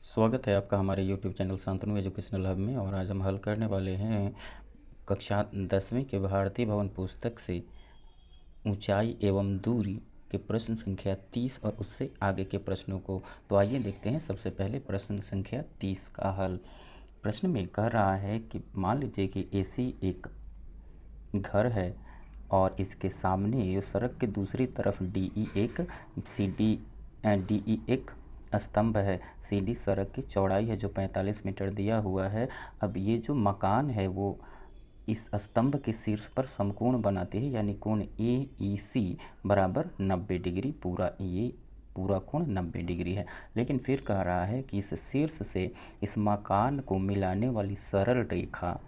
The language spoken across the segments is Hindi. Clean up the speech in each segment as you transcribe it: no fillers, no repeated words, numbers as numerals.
स्वागत है आपका हमारे YouTube channel Shantanu educational hub में। और आज हम हल करने वाले हैं कक्षा 10वीं के भारतीय भवन पुस्तक से ऊंचाई एवं दूरी के प्रश्न संख्या 30 और उससे आगे के प्रश्नों को। तो आइए देखते हैं सबसे पहले प्रश्न संख्या 30 का हल। प्रश्न में कह रहा है कि मान लीजिए कि ऐसी एक घर है और इसके सामने सड़क के दूसरी तरफ डीई एक स्तंभ है। सीधी सड़क की चौड़ाई है जो 45 मीटर दिया हुआ है। अब ये जो मकान है वो इस स्तंभ के शीर्ष पर समकोण बनाते हैं, यानी कोण AEC बराबर 90 डिग्री। पूरा कोण 90 डिग्री है। लेकिन फिर कह रहा है कि इस शीर्ष से इस मकान को मिलाने वाली सरल रेखा,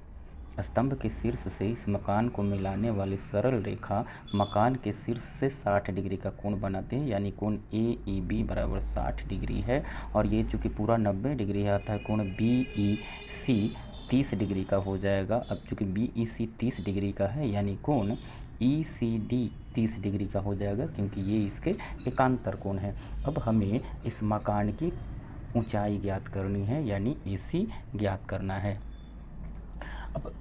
स्तंभ के शीर्ष से इस मकान को मिलाने वाली सरल रेखा मकान के शीर्ष से 60 डिग्री का कोण बनाते हैं, यानी कोण AEB बराबर 60 डिग्री है। और ये चूँकि पूरा 90 डिग्री आता है, कोण BEC 30 डिग्री का हो जाएगा। अब चूँकि BEC 30 डिग्री का है, यानी कोण ECD 30 डिग्री का हो जाएगा, क्योंकि ये इसके एकांतर कोण है। अब हमें इस मकान की ऊंचाई ज्ञात करनी है, यानी AC ज्ञात करना है। अब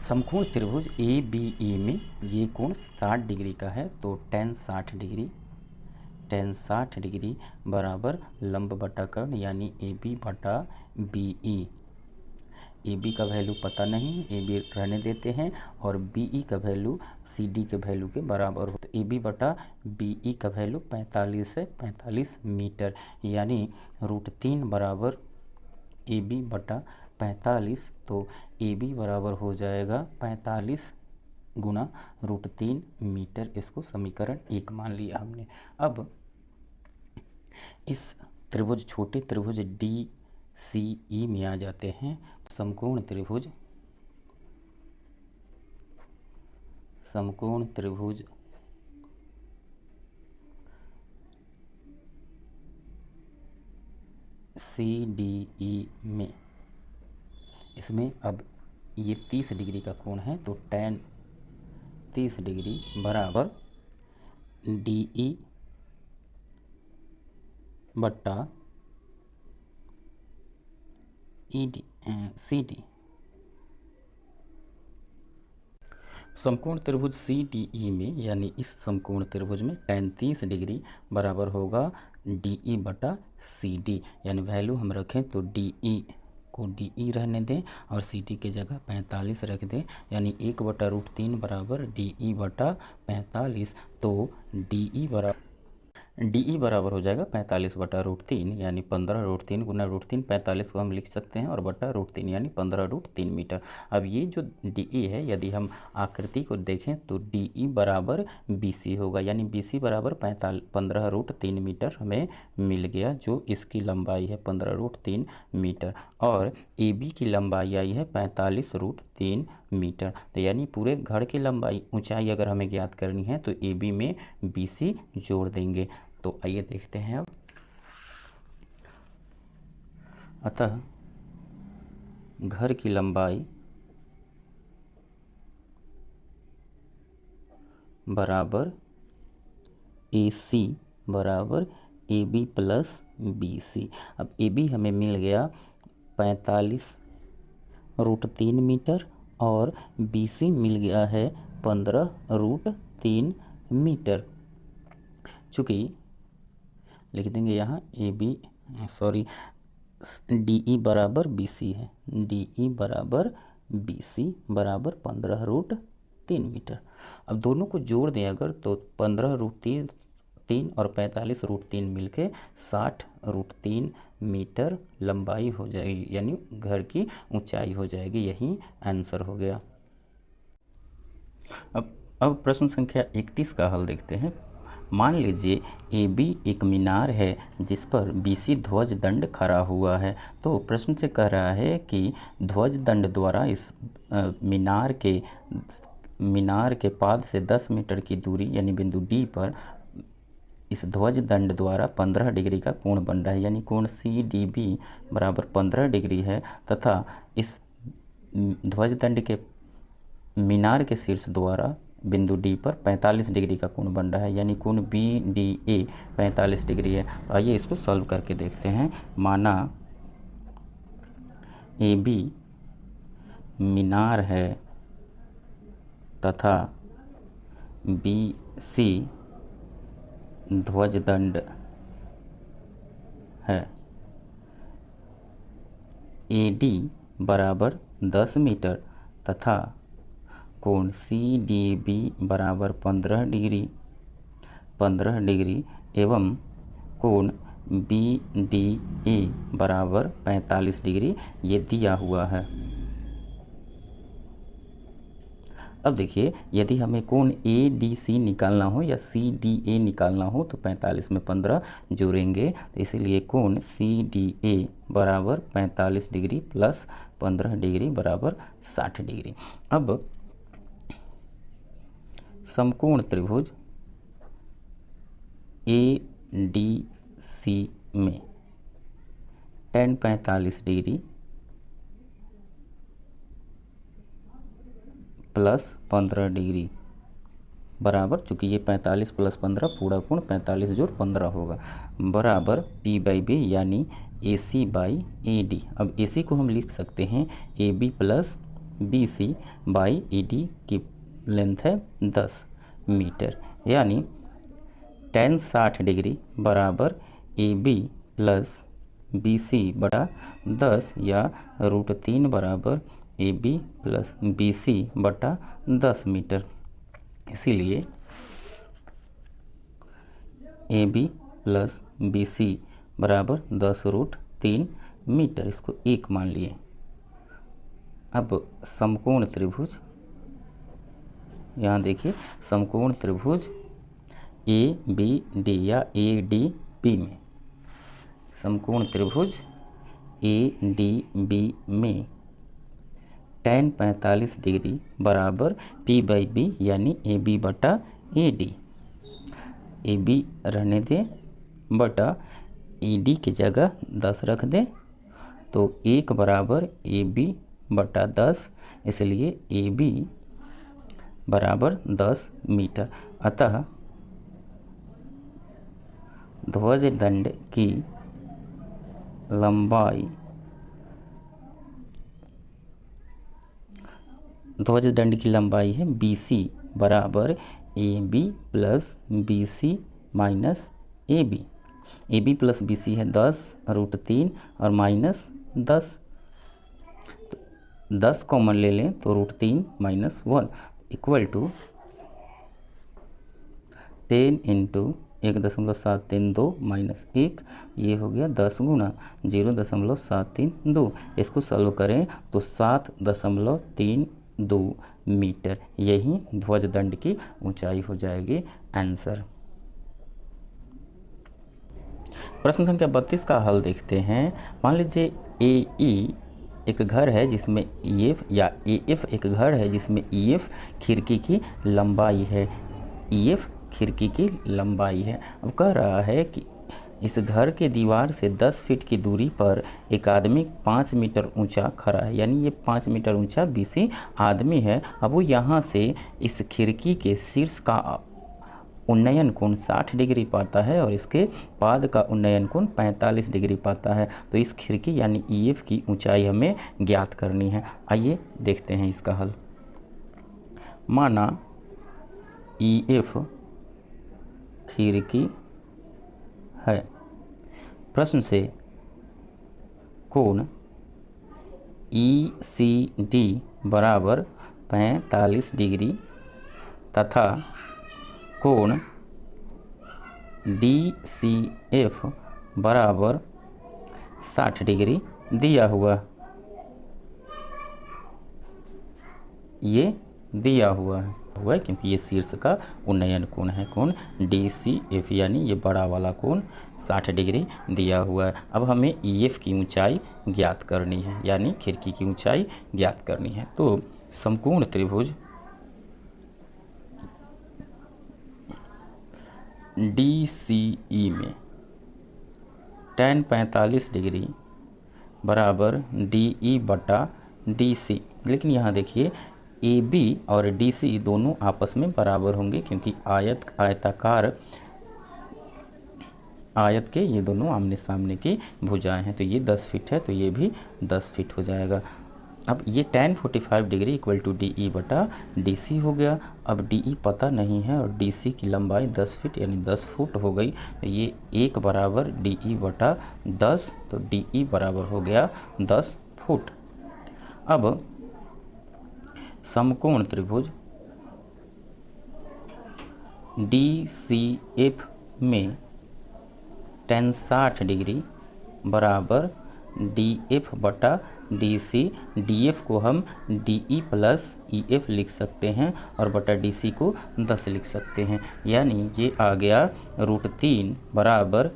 समकोण त्रिभुज ABE में ये कोण 60 डिग्री का है, तो tan 60 डिग्री बराबर लंब बटा कर्ण, यानी AB बटा BE। AB का वैल्यू पता नहीं, AB रहने देते हैं, और BE का वैल्यू CD के वैल्यू के बराबर हो। तो AB बटा BE का वैल्यू 45 है, 45 मीटर, यानी √3 बराबर AB बटा 45। तो AB बराबर हो जाएगा 45 गुना √3 मीटर। इसको समीकरण 1 मान लिया हमने। अब इस त्रिभुज, छोटे त्रिभुज DCE में आ जाते हैं। समकोण त्रिभुज CDE में, इसमें अब ये 30 डिग्री का कोण है, तो tan 30 डिग्री बराबर DE बट्टा CD। समकोण त्रिभुज CDE में, यानी इस समकोण त्रिभुज में tan 30 डिग्री बराबर होगा DE बटा CD। यानी वैल्यू हम रखें तो DE को DE रहने दें और CD के जगह 45 रख दें, यानी 1 बटा √3 बराबर DE बटा 45। तो DE बराबर हो जाएगा 45 बटा √3, यानी 15 √3 गुना √3, 45 को हम लिख सकते हैं, और बटा √3 यानी 15 √3 मीटर। अब ये जो DE है, यदि हम आकृति को देखें तो DE बराबर BC होगा, यानी BC बराबर 15 √3 मीटर हमें मिल गया, जो इसकी लंबाई है 15 √3 मीटर। और AB की लंबाई आई है 45 √3 मीटर। तो यानी पूरे घर की लंबाई, ऊंचाई अगर हमें ज्ञात करनी है तो AB में BC जोड़ देंगे। तो आइए देखते हैं अब। अतः घर की लंबाई बराबर AC बराबर AB प्लस BC। अब AB हमें मिल गया 45 √3 मीटर और BC मिल गया है 15 √3 मीटर। चूँकि लिख देंगे यहाँ DE बराबर BC है, DE बराबर BC बराबर 15 √3 मीटर। अब दोनों को जोड़ दें अगर, तो 15 √3 और 45 √3 मिलके 60 √3 मीटर लंबाई हो जाएगी, यानी घर की ऊंचाई हो जाएगी। यही आंसर हो गया। अब प्रश्न संख्या 31 का हल देखते हैं। मान लीजिए AB एक मीनार है जिस पर BC ध्वज दंड खड़ा हुआ है। तो प्रश्न से कह रहा है कि ध्वज दंड द्वारा इस मीनार के पाद से 10 मीटर की दूरी, यानी बिंदु D पर इस ध्वज दंड द्वारा 15 डिग्री का कोण बन रहा है, यानी कोण CDB बराबर 15 डिग्री है, तथा इस ध्वज दंड के मीनार के शीर्ष द्वारा बिंदु D पर 45 डिग्री का कोण बन रहा है, यानी कोण BDA 45 डिग्री है। आइए इसको सॉल्व करके देखते हैं। माना ए बी मीनार है तथा बी सी ध्वजदंड है। ए डी बराबर 10 मीटर तथा कोण सी डी बी बराबर 15 डिग्री एवं कोण बी डी ए बराबर 45 डिग्री ये दिया हुआ है। अब देखिए, यदि हमें कोण ए डी सी निकालना हो या सी डी ए निकालना हो तो 45 में 15 जोड़ेंगे, तो इसीलिए कोण सी डी ए बराबर 45 डिग्री प्लस 15 डिग्री बराबर 60 डिग्री। अब समकोण त्रिभुज ए डी सी में tan 45 डिग्री प्लस 15 डिग्री बराबर, चूँकि ये 45 प्लस 15 पूरा कोण 45 जोड़ 15 होगा, बराबर P बाई बी यानी AC बाई ए डी। अब AC को हम लिख सकते हैं AB plus BC by ED की लेंथ है 10 मीटर, यानी tan 60 डिग्री बराबर AB प्लस BC बटा 10 या √3 बराबर AB प्लस BC बटा 10 मीटर। इसीलिए AB प्लस BC बराबर 10√3 मीटर, इसको 1 मान लिए। अब समकोण त्रिभुज, यहाँ देखिए समकोण त्रिभुज ABD या ADB में, समकोण त्रिभुज ADB में tan 45 डिग्री बराबर P बाई बी यानी AB बटा AD। AB रहने दें बटा AD की जगह 10 रख दें, तो 1 बराबर AB बटा 10, इसलिए AB बराबर 10 मीटर। अतः ध्वजदंड की लंबाई, ध्वजदंड की लंबाई है BC बराबर AB plus BC minus AB। AB plus BC है 10√3 और माइनस 10, 10 कॉमन ले लें तो √3 minus 1 equal to 10 into 1.732 minus 1, ये हो गया 10 गुना 0.732। इसको सॉल्व करें तो 7.32 मीटर, यही ध्वजदंड की ऊंचाई हो जाएगी। आंसर। प्रश्न संख्या 32 का हल देखते हैं। मान लीजिए AE एक घर है जिसमें EF या AF एक घर है जिसमें EF खिड़की की लंबाई है, EF खिड़की की लंबाई है। अब कह रहा है कि इस घर के दीवार से 10 फीट की दूरी पर एक आदमी 5 मीटर ऊंचा खड़ा है, यानी ये 5 मीटर ऊंचा BC आदमी है। अब वो यहाँ से इस खिड़की के शीर्ष का उन्नयन कोण 60 डिग्री पाता है और इसके पाद का उन्नयन कोण 45 डिग्री पाता है। तो इस खिड़की यानी EF की ऊंचाई हमें ज्ञात करनी है। आइए देखते हैं इसका हल। माना EF खिड़की है, प्रश्न से कोण ECD बराबर 45 डिग्री तथा कोण DCF बराबर 60 डिग्री दिया हुआ, ये दिया हुआ है क्योंकि ये शीर्ष का उन्नयन कोण है, कोण DCF यानी ये बड़ा वाला कोण 60 डिग्री दिया हुआ है। अब हमें EF की ऊंचाई ज्ञात करनी है, यानी खिड़की की ऊंचाई ज्ञात करनी है। तो समकोण त्रिभुज DCE में tan 45 डिग्री बराबर DE बटा DC, लेकिन यहाँ देखिए AB और DC दोनों आपस में बराबर होंगे क्योंकि आयताकार आयत के ये दोनों आमने सामने की भुजाएं हैं, तो ये 10 फीट है, तो ये भी 10 फीट हो जाएगा। अब ये tan 45 degree equal to DE बटा DC हो गया। अब DE पता नहीं है और DC की लंबाई 10 फीट यानी 10 फुट हो गई, तो ये 1 बराबर DE बटा 10, तो DE बराबर हो गया 10 फुट। अब समकोण त्रिभुज DCF में tan 60 डिग्री बराबर DF बटा DC, DF को हम DE प्लस EF लिख सकते हैं और बटा DC को 10 लिख सकते हैं, यानी ये आ गया √3 बराबर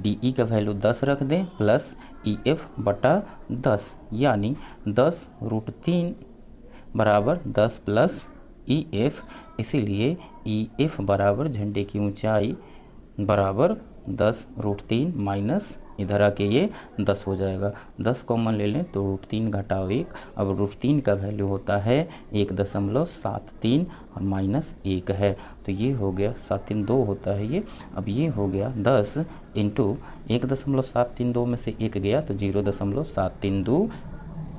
DE का वैल्यू 10 रख दें प्लस EF बटा 10, यानी 10 √3 बराबर 10 प्लस EF, इसीलिए EF बराबर झंडे की ऊंचाई बराबर 10 √3 माइनस इधर आके ये 10 हो जाएगा। 10 कॉमन ले लें तो √3 घटाओ 1, अब √3 का वैल्यू होता है 1.73 और माइनस 1 है, तो ये हो गया 732 होता है ये। अब ये हो गया 10 इंटू 1.732 में से 1 गया तो 0.732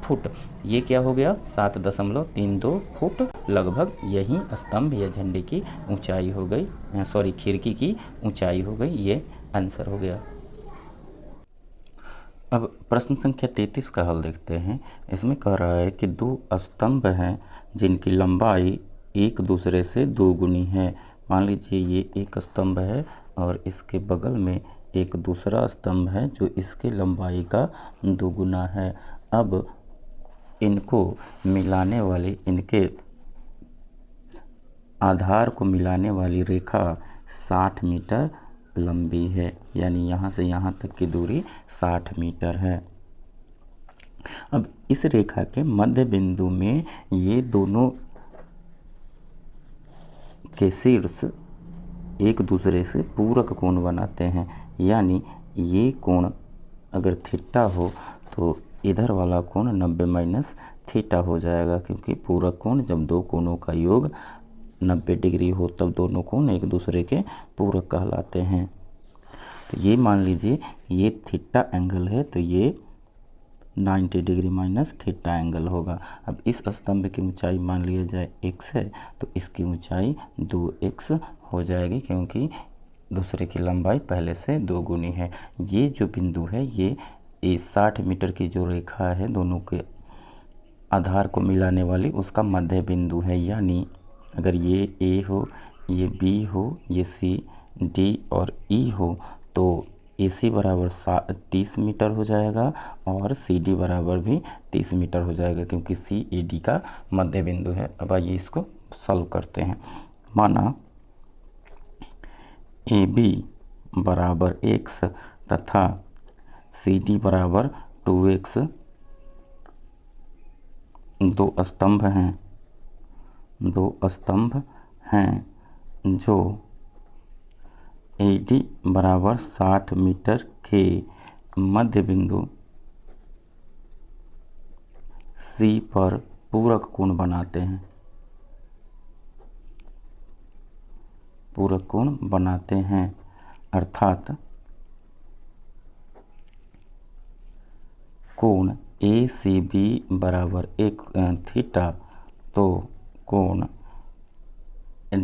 फुट, ये क्या हो गया 7.32 फुट लगभग, यही स्तंभ या झंडे की ऊंचाई हो गई, सॉरी खिड़की की ऊंचाई हो गई, ये आंसर हो गया। अब प्रश्न संख्या 33 का हल देखते हैं। इसमें कह रहा है कि 2 स्तंभ हैं जिनकी लंबाई एक दूसरे से दोगुनी है। मान लीजिए ये एक स्तंभ है और इसके बगल में एक दूसरा स्तंभ है जो इसके लंबाई का दोगुना है। अब इनको मिलाने वाली, इनके आधार को मिलाने वाली रेखा 60 मीटर लंबी है, यानी यहाँ से यहाँ तक की दूरी 60 मीटर है। अब इस रेखा के मध्य बिंदु में ये दोनों के शीर्ष एक दूसरे से पूरक कोण बनाते हैं, यानी ये कोण अगर थीटा हो तो इधर वाला कोण 90 माइनस थीटा हो जाएगा, क्योंकि पूरक कोण जब दो कोणों का योग 90 डिग्री हो तब दोनों कोण एक दूसरे के पूरक कहलाते हैं। तो ये मान लीजिए ये थीटा एंगल है, तो ये 90 डिग्री माइनस थीटा एंगल होगा। अब इस स्तंभ की ऊंचाई मान लिया जाए x है, तो इसकी ऊंचाई 2x हो जाएगी, क्योंकि दूसरे की लंबाई पहले से 2 गुनी है। ये जो बिंदु है ये 60 मीटर की जो रेखा है दोनों के आधार को मिलाने वाली, उसका मध्य बिंदु है, यानी अगर ये A हो, ये B हो, ये C, D और E हो तो AC बराबर 30 मीटर हो जाएगा और CD बराबर भी 30 मीटर हो जाएगा, क्योंकि CAD का मध्य बिंदु है। अब आइए इसको सॉल्व करते हैं। माना AB बराबर x तथा CD बराबर 2x दो स्तंभ हैं जो AD बराबर 60 मीटर के मध्य बिंदु C पर पूरक कोण बनाते हैं, अर्थात कोण ACB बराबर 1 थीटा, तो कोण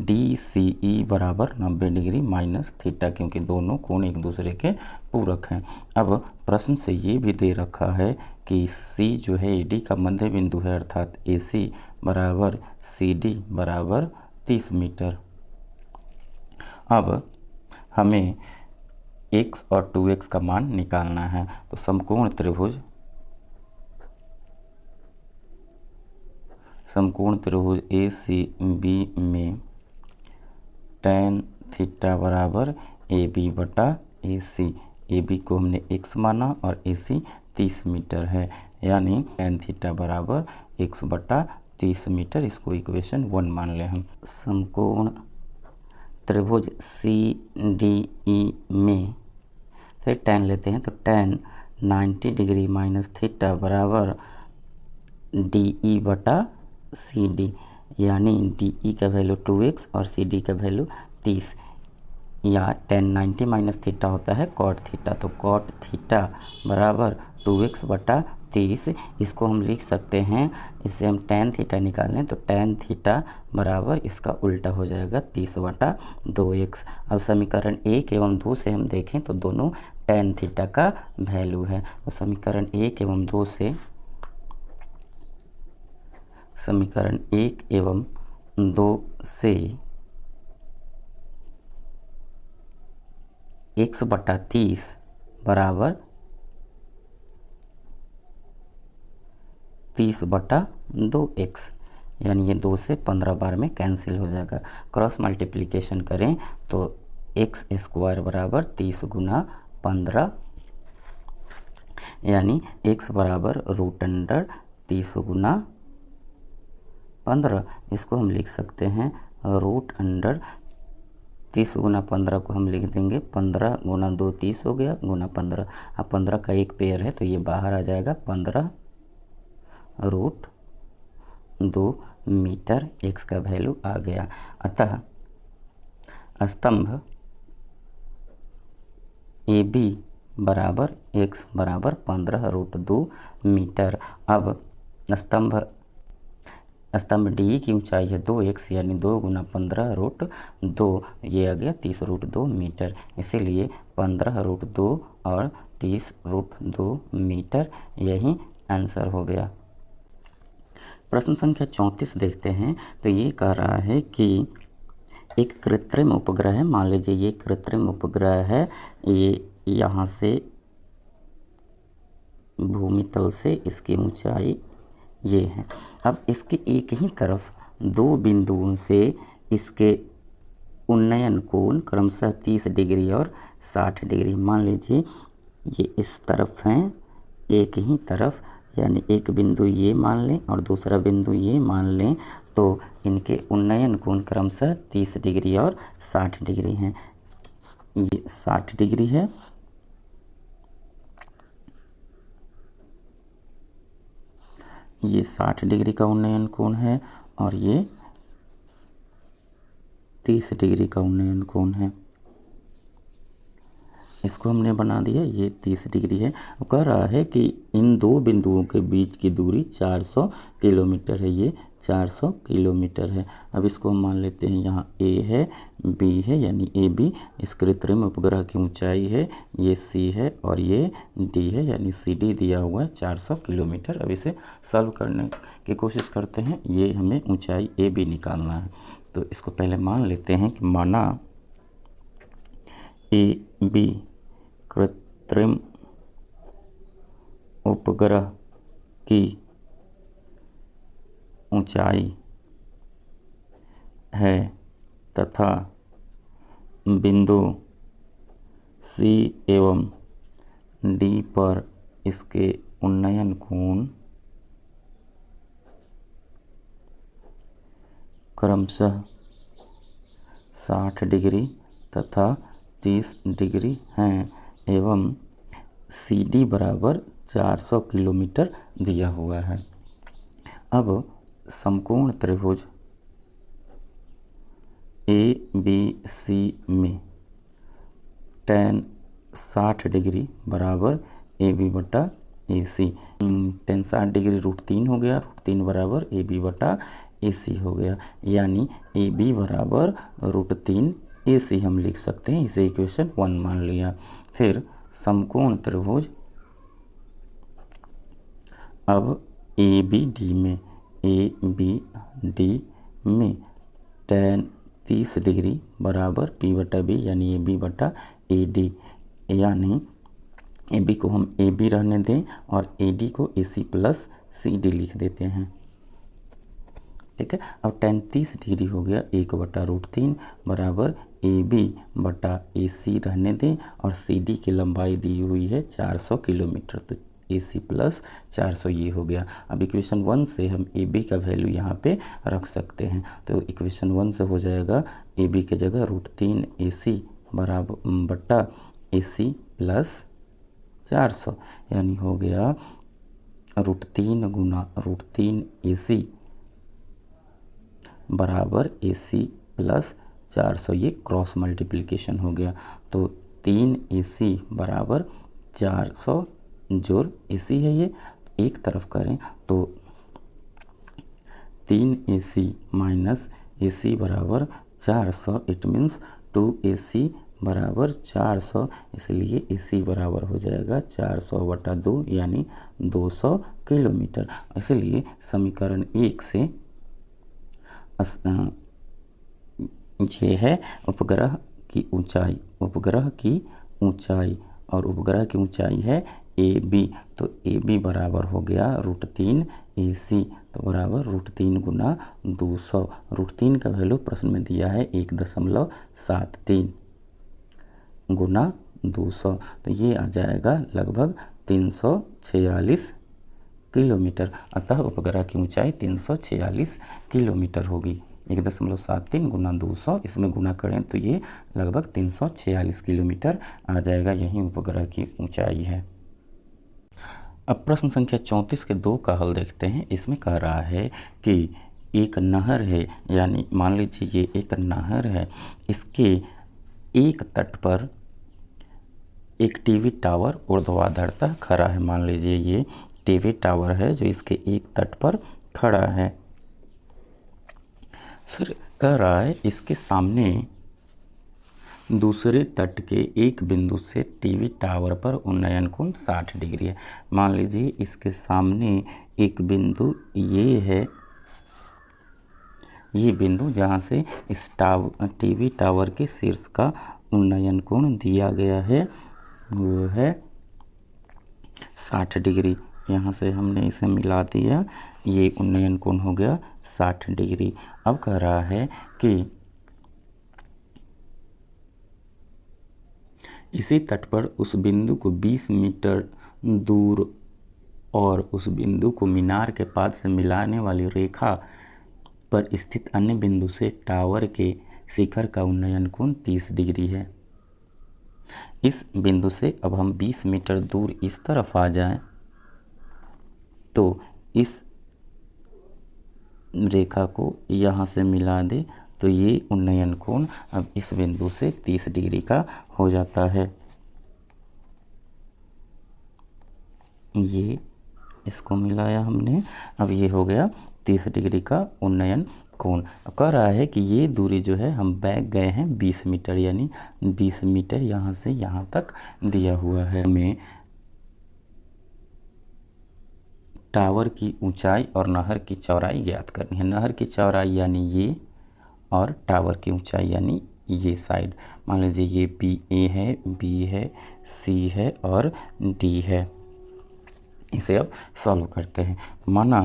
DCE बराबर 90 डिग्री माइनस थीटा, क्योंकि दोनों कोण एक दूसरे के पूरक हैं। अब प्रश्न से ये भी दे रखा है कि C जो है AD का मध्य बिंदु है, अर्थात AC बराबर CD बराबर 30 मीटर। अब हमें x और 2x का मान निकालना है, तो समकोण त्रिभुज ACB में tan थीटा बराबर AB बटा AC, AB को हमने x माना और AC 30 मीटर है, यानी tan थीटा बराबर x बटा 30 मीटर, इसको इक्वेशन 1 मान लें हम। समकोण त्रिभुज CDE में फिर tan लेते हैं, तो tan 90 डिग्री माइनस थीटा बराबर DE बटा CD, यानी DE का वैल्यू 2x और CD का वैल्यू 30, या tan 90 माइनस थीटा होता है cot थीटा। तो cot थीटा बराबर 2x बटा 30। इसको हम लिख सकते हैं, इससे हम tan थीटा निकालें तो tan थीटा बराबर इसका उल्टा हो जाएगा 30 बटा 2x। अब समीकरण 1 एवं 2 से हम देखें तो दोनों tan थीटा का वैल्यू है। तो समीकरण 1 एवं 2 से x बटा 30 बराबर 30 बटा 2x, यानी ये 2 से 15 बार में कैंसिल हो जाएगा। क्रॉस मल्टीप्लिकेशन करें तो x स्क्वायर बराबर 30 गुना 15, यानी x बराबर √30 गुना 15। इसको हम लिख सकते हैं √30 गुना 15 को हम लिख देंगे 15 गुना 2 30 हो गया गुना 15। अब 15 का एक पेयर है तो ये बाहर आ जाएगा 15√2 मीटर। x का वैल्यू आ गया। अतः स्तंभ AB बराबर x बराबर 15√2 मीटर। अब स्तंभ D की ऊंचाई है 2x, यानी 2 गुना 15√2, ये आ गया 30√2 मीटर। इसीलिए 15√2 और 30√2 मीटर, यही आंसर हो गया। प्रश्न संख्या 34 देखते हैं। तो ये कह रहा है कि एक कृत्रिम उपग्रह है, मान लीजिए ये कृत्रिम उपग्रह है, ये यहाँ से भूमि तल से इसकी ऊंचाई ये है। अब इसके एक ही तरफ दो बिंदुओं से इसके उन्नयन कोण क्रमशः 30 डिग्री और 60 डिग्री। मान लीजिए ये इस तरफ हैं, एक ही तरफ, यानी एक बिंदु ये मान लें और दूसरा बिंदु ये मान लें, तो इनके उन्नयन कोण क्रमशः 30 डिग्री और 60 डिग्री हैं। ये 60 डिग्री है, ये 60 डिग्री का उन्नयन कोण है और ये 30 डिग्री का उन्नयन कोण है। इसको हमने बना दिया, ये 30 डिग्री है। अब कह रहा है कि इन दो बिंदुओं के बीच की दूरी 400 किलोमीटर है, ये 400 किलोमीटर है। अब इसको हम मान लेते हैं, यहाँ A है, B है, यानी AB इस कृत्रिम उपग्रह की ऊंचाई है, ये C है और ये D है, यानी CD दिया हुआ है 400 किलोमीटर। अब इसे सॉल्व करने की कोशिश करते हैं। ये हमें ऊंचाई AB निकालना है, तो इसको पहले मान लेते हैं कि माना AB कृत्रिम उपग्रह की ऊंचाई है तथा बिंदु C एवं D पर इसके उन्नयन कोण क्रमशः 60 डिग्री तथा 30 डिग्री हैं एवं CD बराबर 400 किलोमीटर दिया हुआ है। अब समकोण त्रिभुज ABC में tan 60 डिग्री बराबर AB बटा AC। tan 60 डिग्री √3 हो गया, √3 बराबर AB बटा AC हो गया, यानी AB बराबर √3 AC हम लिख सकते हैं। इसे इक्वेशन 1 मान लिया। फिर समकोण त्रिभुज अब ABD में tan 30 डिग्री बराबर P बटा B, यानी AB बटा AD, यानी AB को हम AB रहने दें और AD को AC प्लस CD लिख देते हैं। ठीक है। अब tan 30 डिग्री हो गया 1 बटा √3 बराबर AB बटा AC रहने दें और CD की लंबाई दी हुई है 400 किलोमीटर, तो AC प्लस 400 ये हो गया। अब इक्वेशन 1 से हम AB का वैल्यू यहाँ पे रख सकते हैं, तो इक्वेशन 1 से हो जाएगा AB की जगह √3 AC बराबर बटा AC प्लस 400, यानी हो गया √3 गुना √3 AC बराबर AC प्लस 400, ये क्रॉस मल्टीप्लिकेशन हो गया। तो 3AC बराबर 400 जोड़ AC है, ये एक तरफ करें तो 3AC माइनस AC बराबर 400, इट मीन्स 2AC बराबर 400, इसलिए AC बराबर हो जाएगा 400/2 यानी 200 किलोमीटर। इसलिए समीकरण 1 से ये है उपग्रह की ऊंचाई, उपग्रह की ऊंचाई, और उपग्रह की ऊंचाई है AB, तो AB बराबर हो गया √3AC, तो बराबर √3 गुना 200। √3 का वैल्यू प्रश्न में दिया है 1.73 गुना 200, तो ये आ जाएगा लगभग 346 किलोमीटर। अतः उपग्रह की ऊंचाई 346 किलोमीटर होगी। 1.73 गुना 200, इसमें गुना करें तो ये लगभग 346 किलोमीटर आ जाएगा, यही उपग्रह की ऊंचाई है। अब प्रश्न संख्या 34 के 2 का हल देखते हैं। इसमें कह रहा है कि एक नहर है, यानी मान लीजिए ये एक नहर है, इसके एक तट पर एक टीवी टावर ऊर्ध्वाधरतः खड़ा है। मान लीजिए ये टीवी टावर है जो इसके एक तट पर खड़ा है। फिर कह रहा है इसके सामने दूसरे तट के एक बिंदु से टीवी टावर पर उन्नयन कोण 60 डिग्री है। मान लीजिए इसके सामने एक बिंदु ये है, ये बिंदु जहाँ से इस टीवी टावर के शीर्ष का उन्नयन कोण दिया गया है वो है 60 डिग्री। यहाँ से हमने इसे मिला दिया, ये उन्नयन कोण हो गया 60 डिग्री। अब कह रहा है कि इसी तट पर उस बिंदु को 20 मीटर दूर और उस बिंदु को मीनार के पाद से मिलाने वाली रेखा पर स्थित अन्य बिंदु से टावर के शिखर का उन्नयन कोण 30 डिग्री है। इस बिंदु से अब हम 20 मीटर दूर इस तरफ आ जाएं तो इस रेखा को यहाँ से मिला दे तो ये उन्नयन कोण अब इस बिंदु से 30 डिग्री का हो जाता है। ये इसको मिलाया हमने, अब ये हो गया 30 डिग्री का उन्नयन कोण। कह रहा है कि ये दूरी जो है हम बैक गए हैं 20 मीटर, यानी 20 मीटर यहाँ से यहाँ तक दिया हुआ है। हमें टावर की ऊंचाई और नहर की चौड़ाई ज्ञात करनी है। नहर की चौड़ाई यानी ये, और टावर की ऊंचाई यानी ये साइड। मान लीजिए ये BA है, B है, C है और D है। इसे अब सॉल्व करते हैं। माना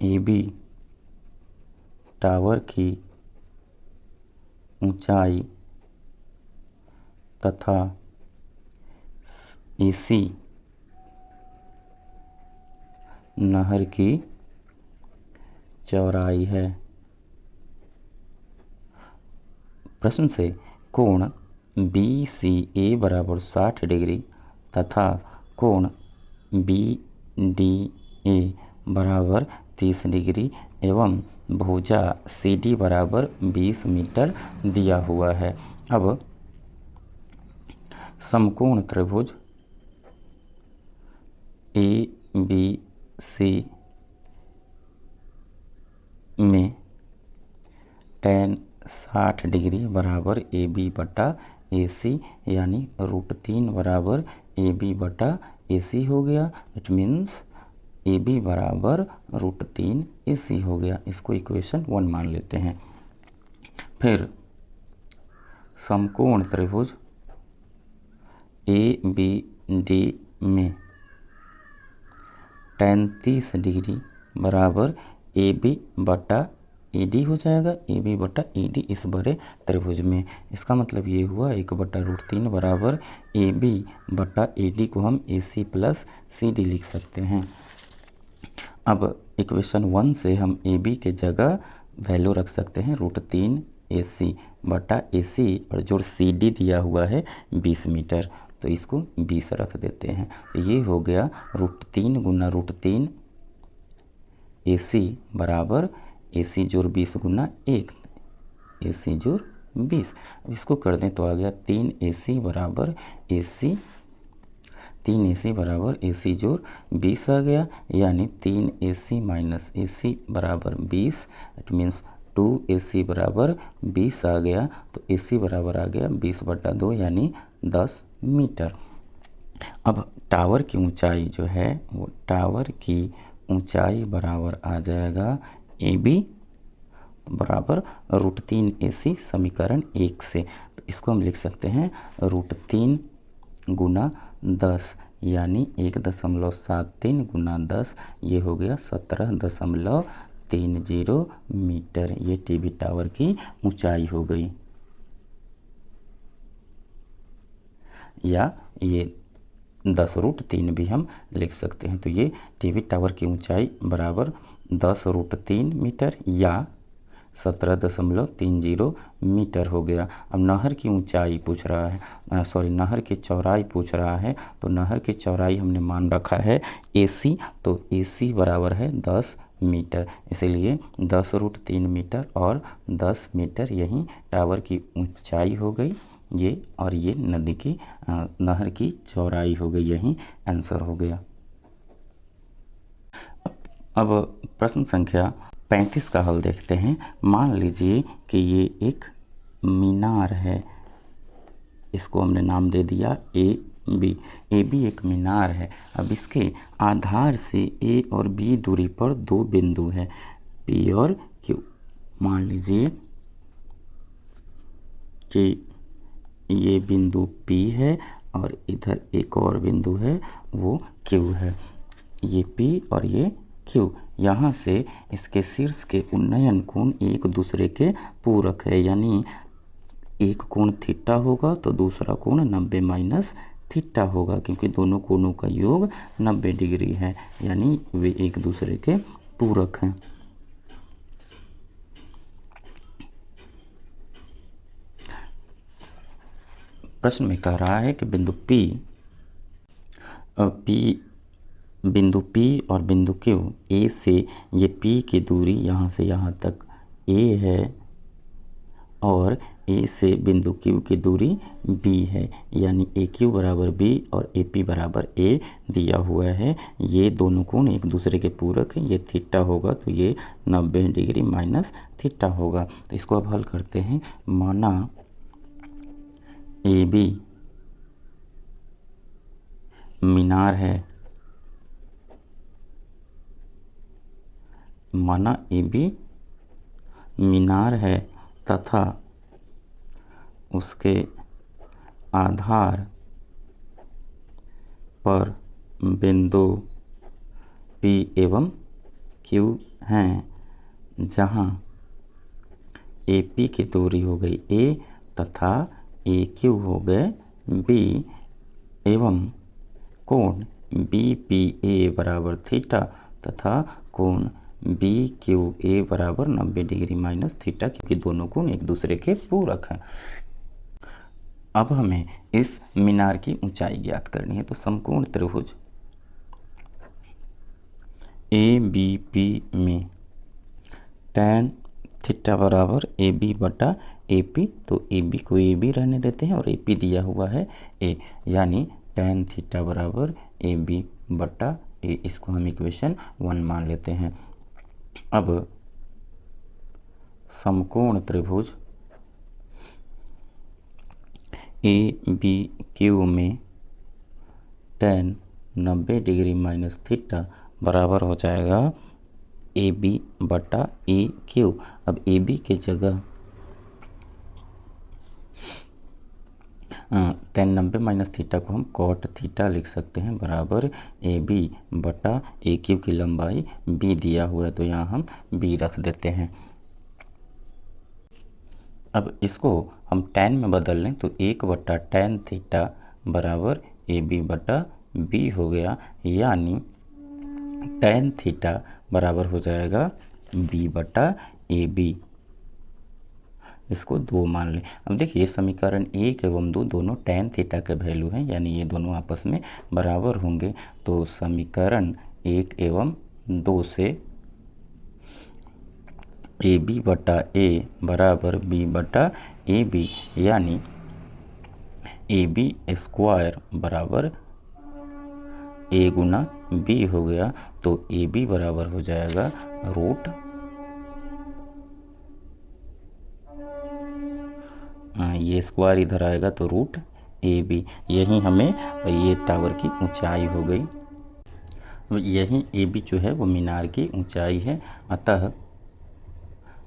AB टावर की ऊंचाई तथा AC नहर की चौड़ाई है। प्रश्न से कोण BCA बराबर 60 डिग्री तथा कोण BDA बराबर 30 डिग्री एवं भुजा CD बराबर 20 मीटर दिया हुआ है। अब समकोण त्रिभुज ABC में tan 60 डिग्री बराबर AB/AC यानी √3 बराबर AB/AC हो गया। इट मीन्स AB बराबर √3 AC हो गया। इसको इक्वेशन 1 मान लेते हैं। फिर समकोण त्रिभुज ABD में tan 30 डिग्री बराबर AB/AD हो जाएगा। AB/AD इस बड़े त्रिभुज में, इसका मतलब ये हुआ 1/√3 बराबर AB/AD को हम AC + CD लिख सकते हैं। अब इक्वेशन 1 से हम AB के जगह वैल्यू रख सकते हैं √3 AC/AC और जो CD दिया हुआ है 20 मीटर, तो इसको 20 रख देते हैं। ये हो गया √3 गुना √3 AC बराबर AC जोड़ 20 गुना 1, AC जोड़ 20। अब इसको कर दें तो आ गया 3AC बराबर AC, 3AC बराबर AC जोड़ 20 आ गया, यानी 3AC माइनस AC बराबर 20। इट मीन्स 2AC बराबर 20 आ गया। तो AC बराबर आ गया 20/2 यानी 10 मीटर। अब टावर की ऊंचाई जो है वो टावर की ऊंचाई बराबर आ जाएगा AB बराबर √3AC समीकरण 1 से। तो इसको हम लिख सकते हैं √3 गुना 10 यानी 1.73 गुना 10, ये हो गया 17.30 मीटर। ये टीवी टावर की ऊंचाई हो गई, या ये 10√3 भी हम लिख सकते हैं। तो ये टीवी टावर की ऊंचाई बराबर 10√3 मीटर या 17.30 मीटर हो गया। अब नहर की ऊंचाई पूछ रहा है, नहर की चौड़ाई पूछ रहा है। तो नहर की चौड़ाई हमने मान रखा है AC, तो AC बराबर है 10 मीटर, इसलिए 10√3 मीटर और 10 मीटर यही टावर की ऊंचाई हो गई। ये और ये नदी की नहर की चौड़ाई हो गई, यही आंसर हो गया। अब प्रश्न संख्या 35 का हल देखते हैं। मान लीजिए कि ये एक मीनार है, इसको हमने नाम दे दिया AB। AB एक मीनार है। अब इसके आधार से A और B दूरी पर दो बिंदु हैं, P और Q। मान लीजिए कि ये बिंदु P है और इधर एक और बिंदु है वो Q है। ये P और ये Q, यहाँ से इसके शीर्ष के उन्नयन कोण एक दूसरे के पूरक है, यानी एक कोण थीटा होगा तो दूसरा कोण 90 माइनस थीटा होगा, क्योंकि दोनों कोणों का योग 90 डिग्री है, यानी वे एक दूसरे के पूरक हैं। प्रश्न में कह रहा है कि बिंदु P और बिंदु Q, A से ये P की दूरी यहाँ से यहाँ तक A है और A से बिंदु Q की दूरी B है, यानी AQ बराबर B और AP बराबर A दिया हुआ है। ये दोनों कोण एक दूसरे के पूरक हैं, ये थीटा होगा तो ये 90 डिग्री माइनस थीटा होगा। तो इसको अब हल करते हैं। माना AB मीनार है, माना AB मीनार है तथा उसके आधार पर बिंदु P एवं Q हैं, जहाँ AP की दूरी हो गई A तथा AQ हो गए B, एवं कोण BPA बराबर थीटा तथा कोण BQA बराबर 90 डिग्री माइनस थीटा, क्योंकि दोनों कोण एक दूसरे के पूरक हैं। अब हमें इस मीनार की ऊंचाई ज्ञात करनी है। तो समकोण त्रिभुज ABP में tan थीटा बराबर AB बटा AP, तो AB को AB रहने देते हैं और AP दिया हुआ है A, यानी tan थीटा बराबर AB बटा A। इसको हम इक्वेशन 1 मान लेते हैं। अब समकोण त्रिभुज ABQ में tan 90 डिग्री माइनस थीटा बराबर हो जाएगा AB बटा AQ। अब AB के जगह tan 90 माइनस थीटा को हम cot थीटा लिख सकते हैं, बराबर AB बटा AQ की लंबाई B दिया हुआ है, तो यहाँ हम B रख देते हैं। अब इसको हम tan में बदल लें तो 1 बटा tan थीटा बराबर AB बटा B हो गया, यानी tan थीटा बराबर हो जाएगा B बटा AB। इसको 2 मान लें। अब देखिए समीकरण 1 एवं 2 दोनों tan थीटा के वैल्यू हैं, यानी ये दोनों आपस में बराबर होंगे। तो समीकरण 1 एवं 2 से ए बी बटा ए बराबर बी बटा ए बी, यानी ए बी स्क्वायर बराबर ए गुना बी हो गया। तो ए बी बराबर हो जाएगा रूट ये स्क्वायर इधर आएगा तो रूट ए बी, यही हमें ये टावर की ऊंचाई हो गई। यही ए बी जो है वो मीनार की ऊंचाई है। अतः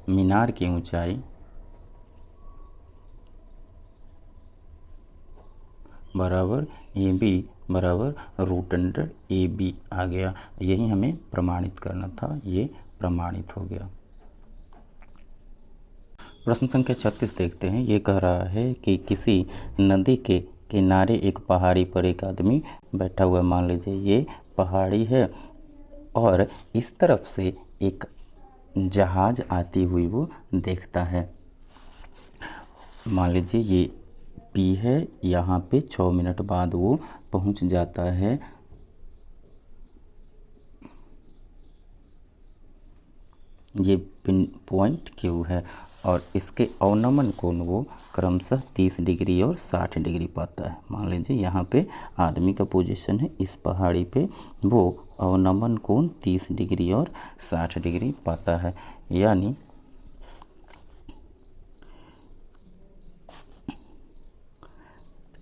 मीनार की ऊंचाई बराबर ए बी बराबर रूट अंडर ए बी आ गया। यही हमें प्रमाणित करना था, ये प्रमाणित हो गया। प्रश्न संख्या 36 देखते हैं। ये कह रहा है कि किसी नदी के किनारे एक पहाड़ी पर एक आदमी बैठा हुआ है। मान लीजिए ये पहाड़ी है और इस तरफ से एक जहाज आती हुई वो देखता है। मान लीजिए ये पी है, यहाँ पे 6 मिनट बाद वो पहुँच जाता है ये पिन पॉइंट क्यू है और इसके अवनमन कोण वो क्रमशः 30 डिग्री और 60 डिग्री पाता है। मान लीजिए यहाँ पे आदमी का पोजीशन है, इस पहाड़ी पे वो अवनमन कोण 30 डिग्री और 60 डिग्री पाता है। यानी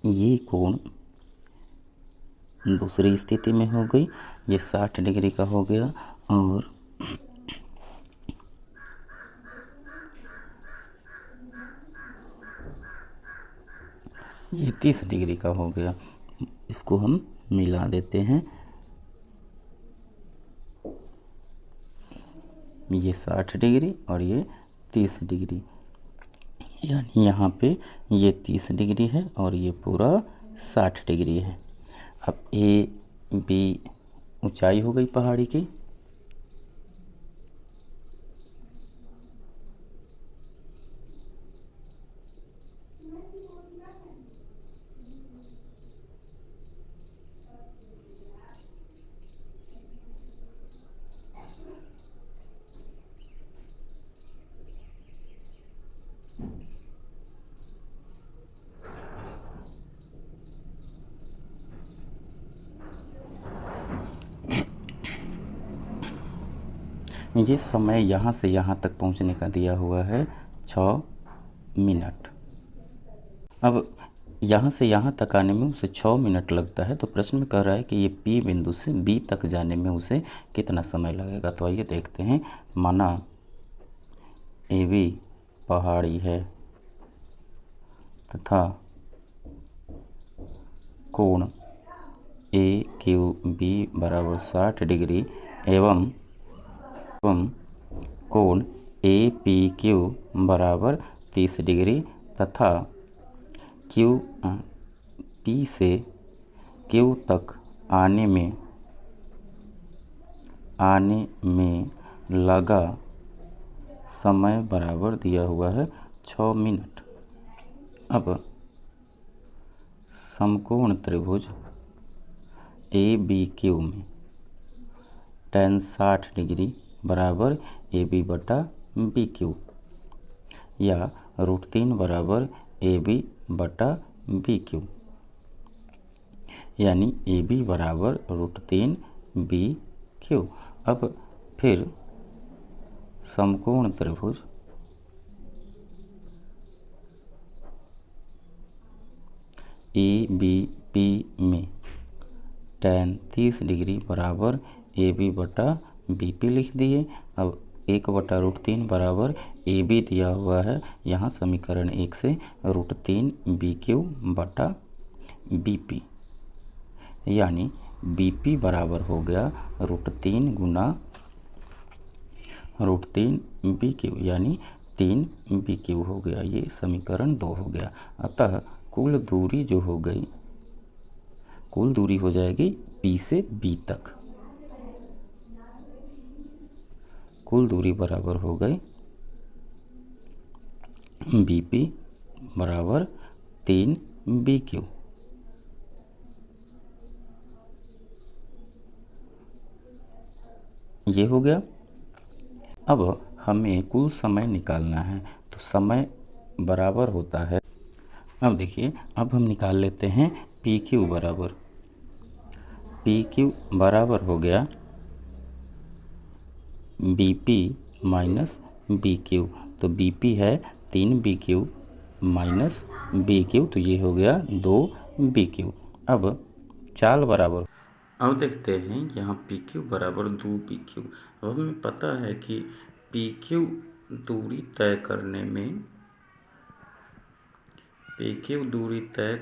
ये कोण दूसरी स्थिति में हो गई, ये 60 डिग्री का हो गया और ये 30 डिग्री का हो गया। इसको हम मिला देते हैं, ये 60 डिग्री और ये 30 डिग्री, यानी यहाँ पे ये 30 डिग्री है और ये पूरा 60 डिग्री है। अब ए बी ऊंचाई हो गई पहाड़ी की, ये समय यहाँ से यहाँ तक पहुँचने का दिया हुआ है 6 मिनट। अब यहाँ से यहाँ तक आने में उसे 6 मिनट लगता है, तो प्रश्न में कह रहा है कि ये P बिंदु से B तक जाने में उसे कितना समय लगेगा। तो आइए देखते हैं। माना AB पहाड़ी है तथा कोण AQB बराबर 60 डिग्री एवं कोण APQ बराबर 30 डिग्री तथा P से Q तक आने में लगा समय बराबर दिया हुआ है 6 मिनट। अब समकोण त्रिभुज ABQ में tan 60 डिग्री बराबर AB बटा BQ या √3 बराबर AB बटा BQ, यानी AB बराबर √3 BQ। अब फिर समकोण त्रिभुज ABP में tan 30 डिग्री बराबर AB बटा BP लिख दिए। अब 1 बटा √3 बराबर AB दिया हुआ है, यहाँ समीकरण 1 से √3 BQ बटा BP, यानी BP बराबर हो गया √3 गुना √3 BQ, यानी 3 BQ हो गया। ये समीकरण 2 हो गया। अतः कुल दूरी जो हो गई, कुल दूरी हो जाएगी P से B तक। कुल दूरी बराबर हो गई BP बराबर 3 BQ। ये हो गया। अब हमें कुल समय निकालना है, तो समय बराबर होता है। अब देखिए, अब हम निकाल लेते हैं पी क्यू बराबर हो गया B P minus B Q. तो बी पी है 3 B Q minus B Q, तो ये हो गया 2 बी क्यू। अब चाल बराबर, अब देखते हैं यहाँ पी क्यू बराबर 2 पी क्यू। अब हमें पता है कि पी क्यू दूरी तय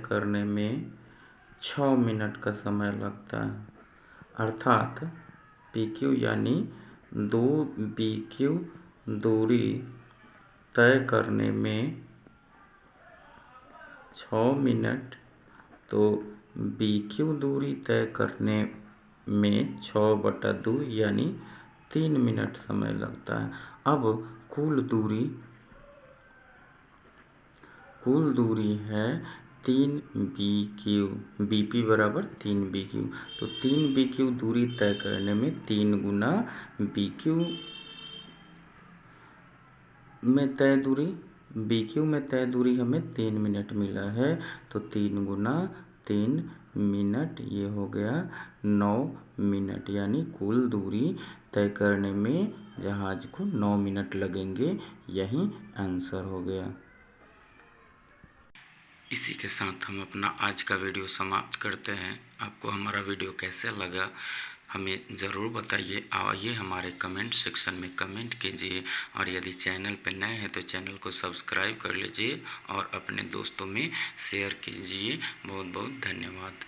करने में 6 मिनट का समय लगता है, अर्थात पी क्यू यानी 2 बी क्यू दूरी तय करने में 6 मिनट, तो बी क्यू दूरी तय करने में 6/2 यानी 3 मिनट समय लगता है। अब कुल दूरी है 3 बी क्यू, बी पी बराबर 3 बी क्यू। तो 3 बी क्यू दूरी तय करने में 3 गुना बी क्यू में तय दूरी हमें 3 मिनट मिला है, तो 3 गुना 3 मिनट, ये हो गया 9 मिनट, यानी कुल दूरी तय करने में जहाज को 9 मिनट लगेंगे। यही आंसर हो गया। इसी के साथ हम अपना आज का वीडियो समाप्त करते हैं। आपको हमारा वीडियो कैसे लगा हमें ज़रूर बताइए। आइए हमारे कमेंट सेक्शन में कमेंट कीजिए, और यदि चैनल पर नए हैं तो चैनल को सब्सक्राइब कर लीजिए और अपने दोस्तों में शेयर कीजिए। बहुत बहुत धन्यवाद।